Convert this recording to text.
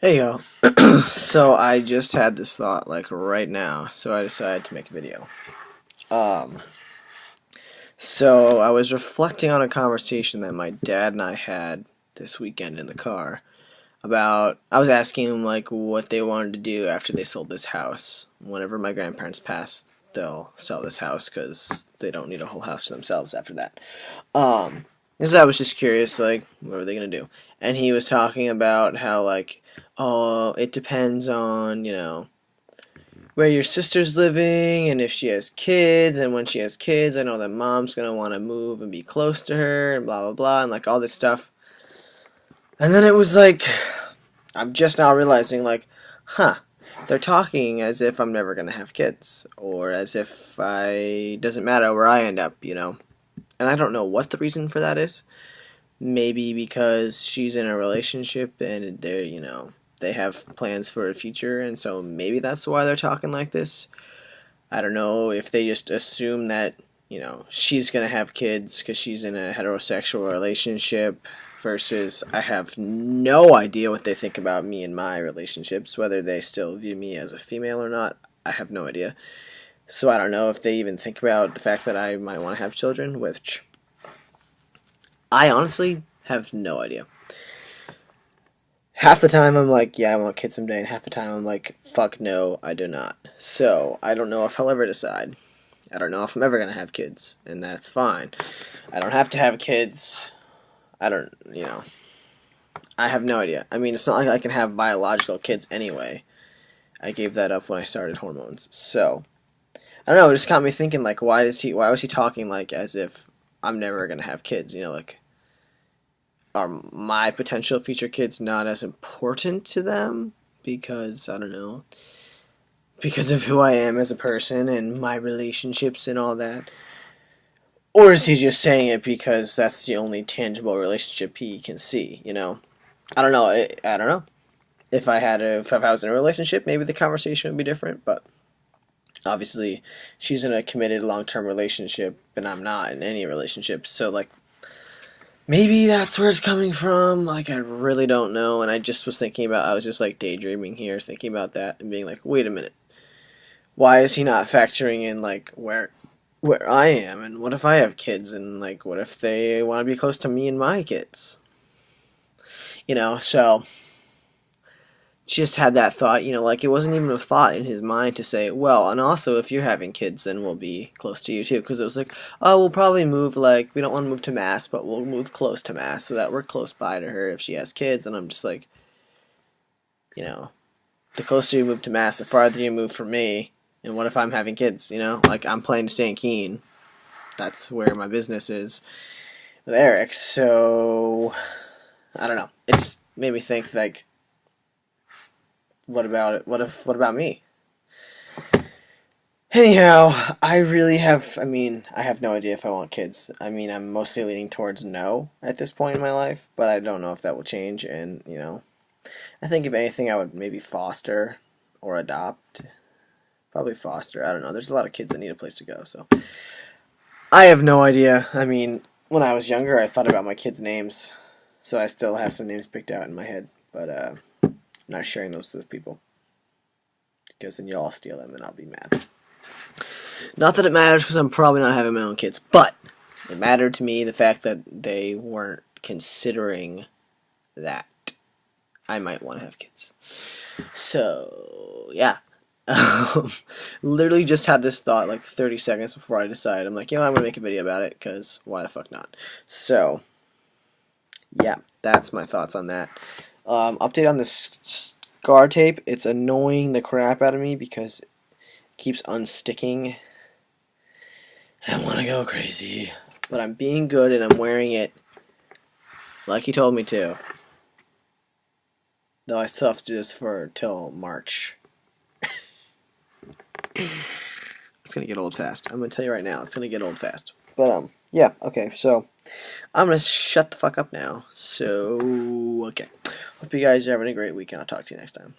Hey yo. So I just had this thought like right now, so I decided to make a video. Um so I was reflecting on a conversation that my dad and I had this weekend in the car about I was asking him like what they wanted to do after they sold this house. Whenever my grandparents pass, they'll sell this house cuz they don't need a whole house to themselves after that. Because I was just curious, like, what are they gonna do? And he was talking about how, like, oh, it depends on, where your sister's living and if she has kids. And when she has kids, I know that mom's gonna want to move and be close to her and blah, blah, blah, and like all this stuff. And then it was like, I'm just now realizing, like, huh, they're talking as if I'm never gonna have kids, or as if doesn't matter where I end up. And I don't know what the reason for that is. Maybe because she's in a relationship and they have plans for a future, and so maybe that's why they're talking like this. I don't know if they just assume that, she's going to have kids because she's in a heterosexual relationship, versus I have no idea what they think about me and my relationships, whether they still view me as a female or not. I have no idea. So I don't know if they even think about the fact that I might want to have children, which I honestly have no idea. Half the time I'm like, yeah, I want kids someday, and half the time I'm like, fuck no, I do not. So I don't know if I'll ever decide. I don't know if I'm ever gonna have kids, and that's fine. I don't have to have kids. I don't, I have no idea. I mean, it's not like I can have biological kids anyway. I gave that up when I started hormones. So I don't know. It just got me thinking, like, why was he talking like as if I'm never gonna have kids? Like, are my potential future kids not as important to them because I don't know, because of who I am as a person and my relationships and all that? Or is he just saying it because that's the only tangible relationship he can see? I don't know. I don't know. If I was in a relationship, maybe the conversation would be different, but obviously she's in a committed long-term relationship and I'm not in any relationship. So like, maybe that's where it's coming from. Like, I really don't know. And I was just like daydreaming here, thinking about that and being like, wait a minute. Why is he not factoring in like where I am, and what if I have kids, and like what if they want to be close to me and my kids? So just had that thought, like it wasn't even a thought in his mind to say, well, and also if you're having kids, then we'll be close to you too. Because it was like, oh, we'll probably move, like, we don't want to move to Mass, but we'll move close to Mass so that we're close by to her if she has kids. And I'm just like, you know, the closer you move to Mass, the farther you move from me. And what if I'm having kids, Like, I'm planning to stay in Keene. That's where my business is with Eric. So, I don't know. It just made me think, like, what about it? What about me? Anyhow, I have no idea if I want kids. I mean, I'm mostly leaning towards no at this point in my life, but I don't know if that will change. And, I think if anything, I would maybe foster or adopt. Probably foster. I don't know. There's a lot of kids that need a place to go, so. I have no idea. I mean, when I was younger, I thought about my kids' names, so I still have some names picked out in my head, but, I'm not sharing those with people, because then you'll all steal them and I'll be mad. Not that it matters, because I'm probably not having my own kids, but it mattered to me the fact that they weren't considering that I might want to have kids. So, yeah. Literally just had this thought like 30 seconds before I decided. I'm like, I'm going to make a video about it, because why the fuck not? So, yeah, that's my thoughts on that. Update on this scar tape. It's annoying the crap out of me because it keeps unsticking. I want to go crazy. But I'm being good and I'm wearing it like he told me to. Though I still have to do this for till March. It's gonna get old fast. I'm gonna tell you right now, it's gonna get old fast. But yeah, okay, so I'm gonna shut the fuck up now. So okay. Hope you guys are having a great weekend. I'll talk to you next time.